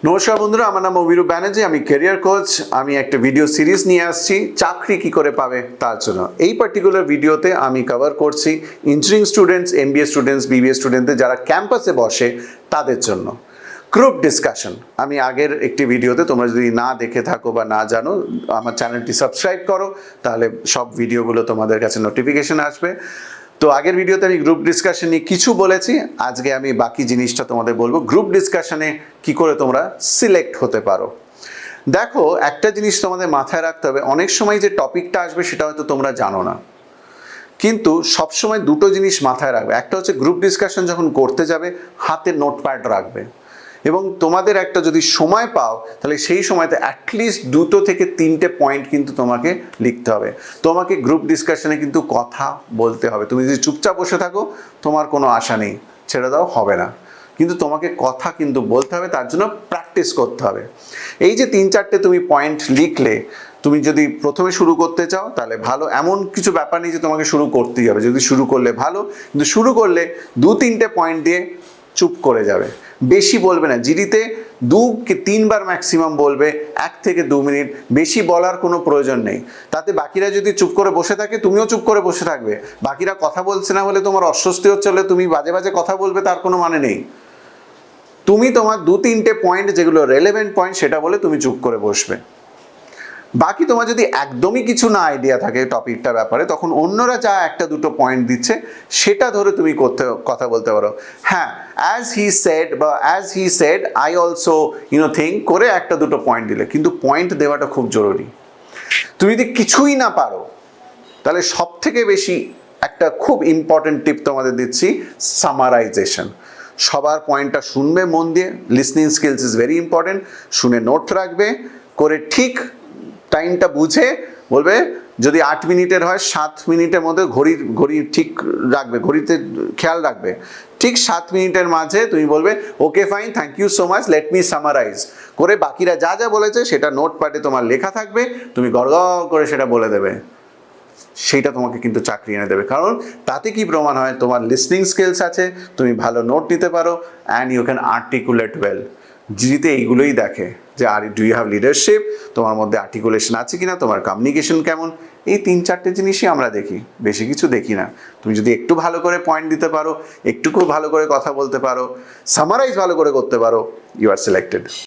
নমস্কার বন্ধুরা, আমার নাম অভিরূপ ব্যানার্জি। আমি ক্যারিয়ার কোচ। আমি একটা ভিডিও সিরিজ নিয়ে আসছি চাকরি কি করে পাবে তার জন্য। এই পার্টিকুলার ভিডিওতে আমি কভার করছি engineering students, MBA students, BBA স্টুডেন্টদের যারা ক্যাম্পাসে বসে তাদের জন্য গ্রুপ ডিসকাশন। আমি আগের একটি ভিডিওতে, তোমরা যদি না দেখে থাকো বা না জানো, আমার চ্যানেলটি সাবস্ক্রাইব করো, তাহলে সব ভিডিওগুলো তোমাদের কাছে নোটিফিকেশন আসবে। তো আগের ভিডিওতে আমি গ্রুপ ডিসকাশন নিয়ে কিছু বলেছি, আজকে আমি বাকি জিনিসটা তোমাদের বলবো গ্রুপ ডিসকাশনে কি করে তোমরা সিলেক্ট হতে পারো। দেখো, একটা জিনিস তোমাদের মাথায় রাখতে হবে, অনেক সময় যে টপিকটা আসবে সেটা হয়তো তোমরা জানো না, কিন্তু সবসময় দুটো জিনিস মাথায় রাখবে। একটা হচ্ছে গ্রুপ ডিসকাশন যখন করতে যাবে হাতে নোটপ্যাড রাখবে, এবং তোমাদের একটা যদি সময় পাও তাহলে সেই সময়তে অ্যাটলিস্ট 2 থেকে 3টে পয়েন্ট কিন্তু তোমাকে লিখতে হবে। তোমাকে গ্রুপ ডিসকাশনে কিন্তু কথা বলতে হবে। তুমি যদি চুপচাপ বসে থাকো তোমার কোনো আশা নেই, ছেড়ে দাও, হবে না। কিন্তু তোমাকে কথা কিন্তু বলতে হবে, তার জন্য প্র্যাকটিস করতে হবে। এই যে 3-4টে তুমি পয়েন্ট লিখলে, তুমি যদি প্রথমে শুরু করতে চাও তাহলে ভালো, এমন কিছু ব্যাপার নেই যে তোমাকে শুরু করতেই হবে। যদি শুরু করলে ভালো, কিন্তু শুরু করলে 2-3টে পয়েন্ট দিয়ে চুপ করে যাবে, বেশি বলবে না। জিডিতে 2-3 বার ম্যাক্সিমাম বলবে, 1 থেকে 2 মিনিট, বেশি বলার কোনো প্রয়োজন নেই। তাতে বাকিরা যদি চুপ করে বসে থাকে তুমিও চুপ করে বসে থাকবে। বাকিরা কথা বলছে না বলে তোমার অস্বস্তি হচ্ছে, হলে তুমি বাজে বাজে কথা বলবে, তার কোনো মানে নেই। তুমি তোমার 2-3টে পয়েন্ট যেগুলো রেলেভেন্ট পয়েন্ট সেটা বলে তুমি চুপ করে বসবে। বাকি তোমার যদি একদমই কিছু না আইডিয়া থাকে টপিকটার ব্যাপারে, তখন অন্যরা যা 1-2টো পয়েন্ট দিচ্ছে সেটা ধরে তুমি কথা বলতে পারো। হ্যাঁ, as he said I also think করে 1-2টো পয়েন্ট দিলে, কিন্তু পয়েন্ট দেওয়াটা খুব জরুরি। তুমি যদি কিছুই না পারো তাহলে সব থেকে বেশি একটা খুব ইম্পর্টেন্ট টিপ তোমাদের দিচ্ছি, সামারাইজেশন। সবার পয়েন্টটা শুনবে মন দিয়ে। Listening skills is very important. শুনে নোট রাখবে, করে ঠিক টাইমটা বুঝে বলবে। যদি 8 মিনিটের হয় 7 মিনিটের মধ্যে ঘড়ি ঠিক রাখবে, ঘড়িতে খেয়াল রাখবে। ঠিক 7 মিনিটের মাঝে তুমি বলবে okay fine, thank you so much, let me summarise. করে বাকিরা যা যা বলেছে সেটা নোটপ্যাডে তোমার লেখা থাকবে, তুমি গড়গড় করে সেটা বলে দেবে। সেইটা তোমাকে কিন্তু চাকরি এনে দেবে, কারণ তাতে কি প্রমাণ হয়, তোমার লিসনিং স্কিলস আছে, তুমি ভালো নোট নিতে পারো, and you can articulate well. জিতে এইগুলোই দেখে যে ডু ইউ হ্যাভ লিডারশিপ, তোমার মধ্যে আর্টিকুলেশন আছে কিনা, তোমার কমিউনিকেশন কেমন। এই 3-4টে জিনিসই আমরা দেখি, বেশি কিছু দেখি না। তুমি যদি একটু ভালো করে পয়েন্ট দিতে পারো, একটু খুব ভালো করে কথা বলতে পারো, সামারাইজ ভালো করে করতে পারো, ইউ আর সিলেক্টেড।